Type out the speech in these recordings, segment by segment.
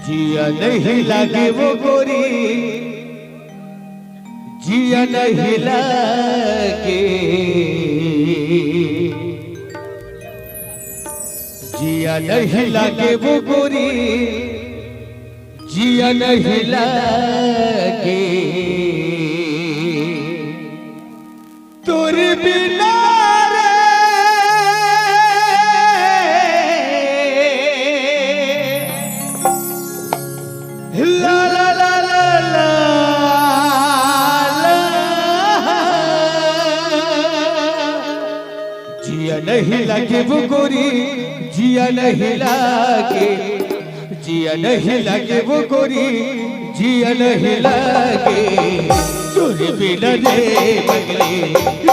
जिया नहीं लगे वो गोरी, जिया नहीं लगे, जिया नहीं लगे वो गोरी, जिया नहीं लगे तोरे बिना ला ला ला ला ला जिया नहीं लगे वो गोरी, जिया नहीं लगे, जिया नहीं लगे वो गोरी, जिया नहीं लगे तोरे बिना रे पगली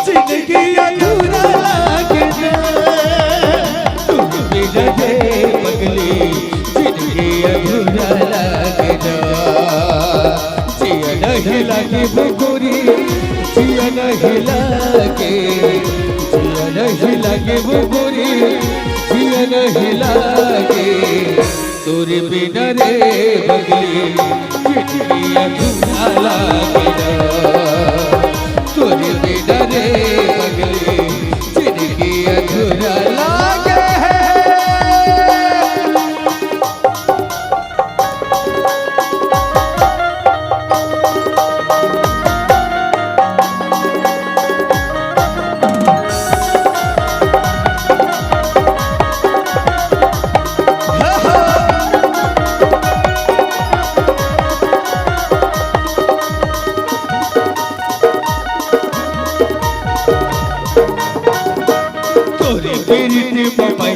जिंदगी अधूरा लागे ना, तोरे बिना रे पगली जिंदगी अधूरा लागे ना, जिया नहीं लगे वो गोरी, जिया नहीं लगे, जिया नहीं लगे वो गोरी, जिया नहीं लगे तोरे बिना रे पगली जिंदगी अधूरा लागे ना, तोरे बिना रे पगली जिंदगी अधूरा लागे।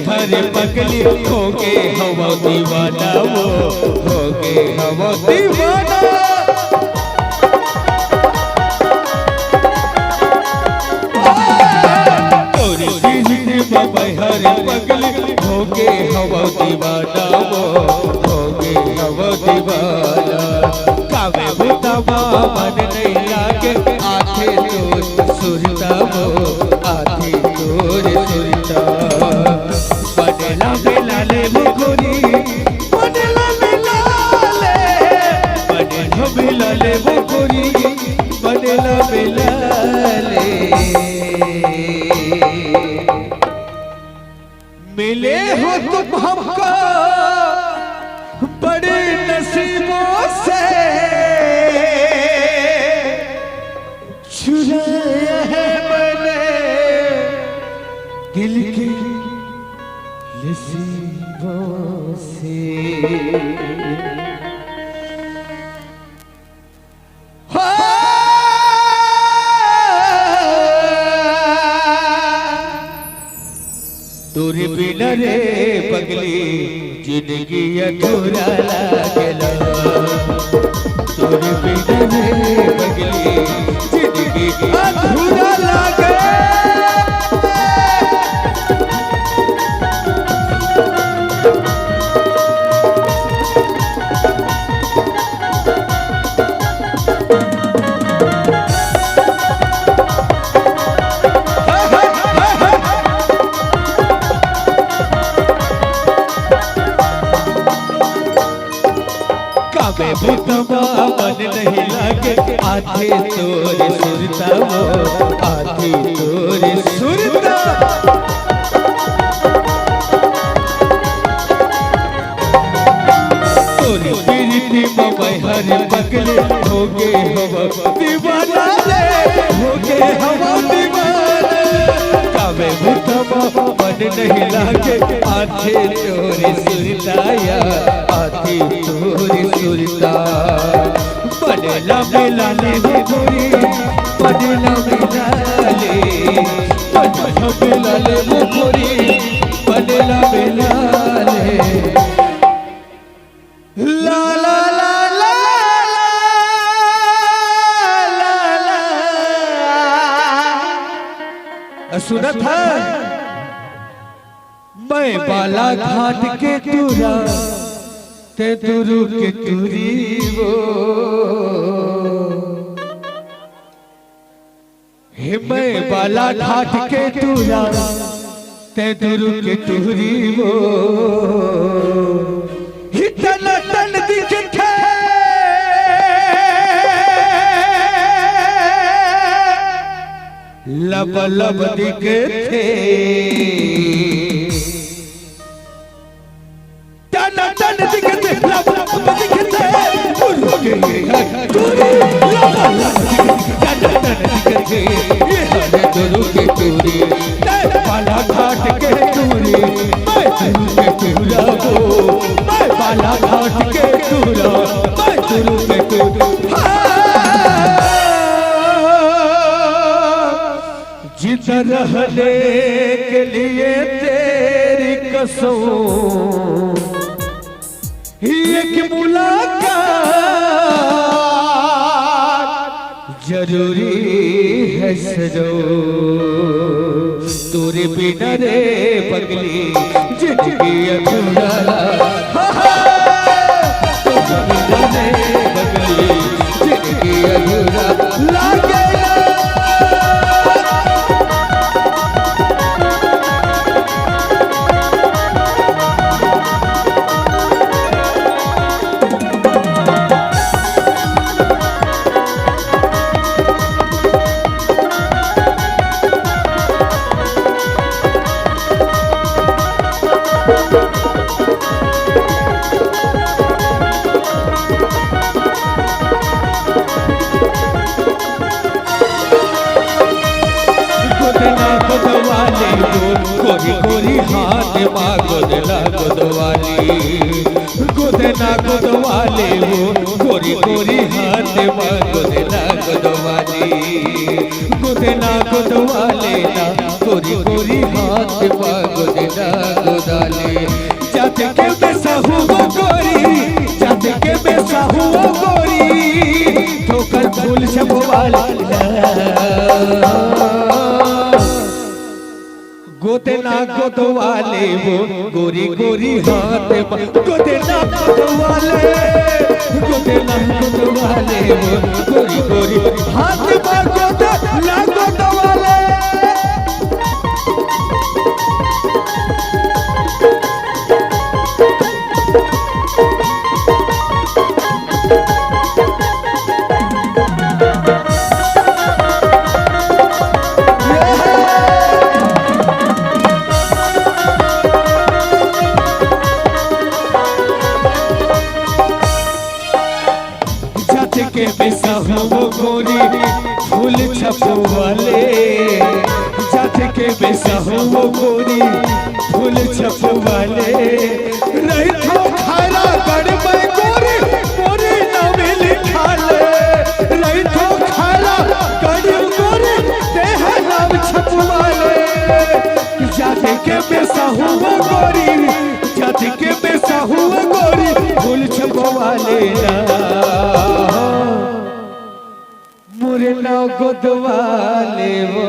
हरे पगली हो गए हवा दीवाना, वो हो गए हवा दीवाना, तोरे बिरती बाबा हरे पगली हो गए हवा दीवाना, वो हो गए हवा दीवाना कावे बुतावा मन नहीं लागे आखे तो सुरता, वो आखे तोरे सुरता बदला मिलाले वो गोरी, बदला मिलाले, बदला मिलाले वो गोरी, बदला मिलाले मिले हो तुम हमको बड़े नसीबों से, चुराया है मैंने दिल की नसीबों से, तोरे बिना रे पगली जिंदगी अधूरा लागेला, तोरे बिना रे पगली जिंदगी अधूरा लागे। भूतवा मन नहीं लागे आधे तोरे सुरता, वो आधे तोरे सुरता तोरे बिरती बाबा हरे पगले हो गए हवा दीवाना रे, हो गए हवा दीवाना कावे भूतवा मन नहीं लागे आधे तोरे सुरता, या आधे तोरे सुरता बदला मिलाले वो गोरी, बदला मिलाले, बदला मिलाले वो गोरी, बदला मिलाले ला ला ला ला ला। सुना था मैं बाला घाट के तुरा ते तुरु के तुरी वो, हे मैं बाला घाट के तुरा ते तुरु के तुरी वो, हितन तन लब लब दिखे थे टन टन दिखे थे लब लब दिखे थे गुरु के गुरु लब लब टन टन दिखे थे ये हरे गुरु के टूरी बाला घाट के टूरी मैं गुरु के टूरा हो मैं बाला घाट के टूरा मैं गुरु के टूरा जिधर रहने के लिए तेरी कसम एक मुलाकात जरूरी है सजो तेरे बिना रे पगली जिंदगी अधूरा तेरे बिना रे पगली जिंदगी अधूरा लागे गोरी गोरी हाथ माँ गोदला गोदवाली गोदना गोदवाले वो गोरी गोरी हाथ माँ गोदला गोदवाली गोदना गोदवाले ना गोरी गोरी हाथ माँ गोदना गोदाले जाते के बेसा हुआ गोरी जाते के बेसा हुआ गोरी ठोकर फूल छपवाले गोदना गोदवाले वो गोरी गोरी हाथ गोदना गोदवाले गोदना गोदवाले वो गोरी गोरी हाथ गोदना गोदवाले के बेसा हो गोरी फूल छपवाले जात के बेसा हो गोरी फूल छपवाले रही थो खारा गड़ में गोरी गोरी नाम लिखा ले रही थो खारा गड़ गोरी देह नाम छपवाले जात के बेसा हो गोरी जात के बेसा हो गोरी फूल छपवाले ना मुरे नाव गोदवाले वो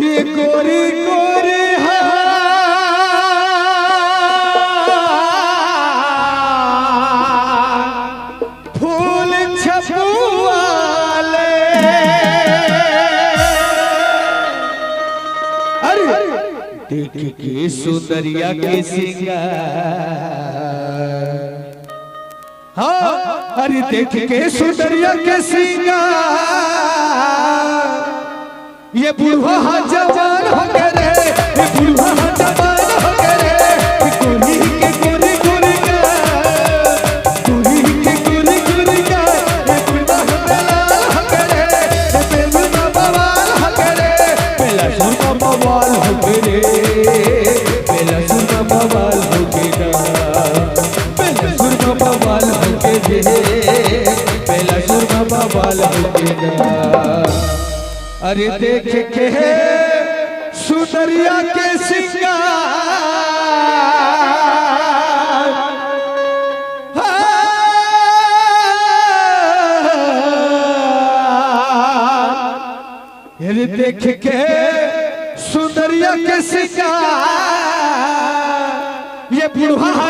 ये गोरी गोरी फूल छपवाले अरे देख के सुंदरिया के सिंगार हाँ अरे देख के सुंदरिया के सिंगार ये बुढ़वा जवान हो गए रे ये बुढ़वा जवान हो गए रे गोरी के गोरी गोरी का गोरी के गोरी गोरी का ये बुढ़वा हो गए रे ये बेलुना बवाल हो गए रे बेला सुना बवाल हो गए रे बेला सुना बवाल हो गए ना बेला सुना बवाल पहला सुरमा बवाल हो गया अरे देख के सुंदरिया के सिंगार अरे देख के सुंदरिया के सिंगार ये बुढ़वा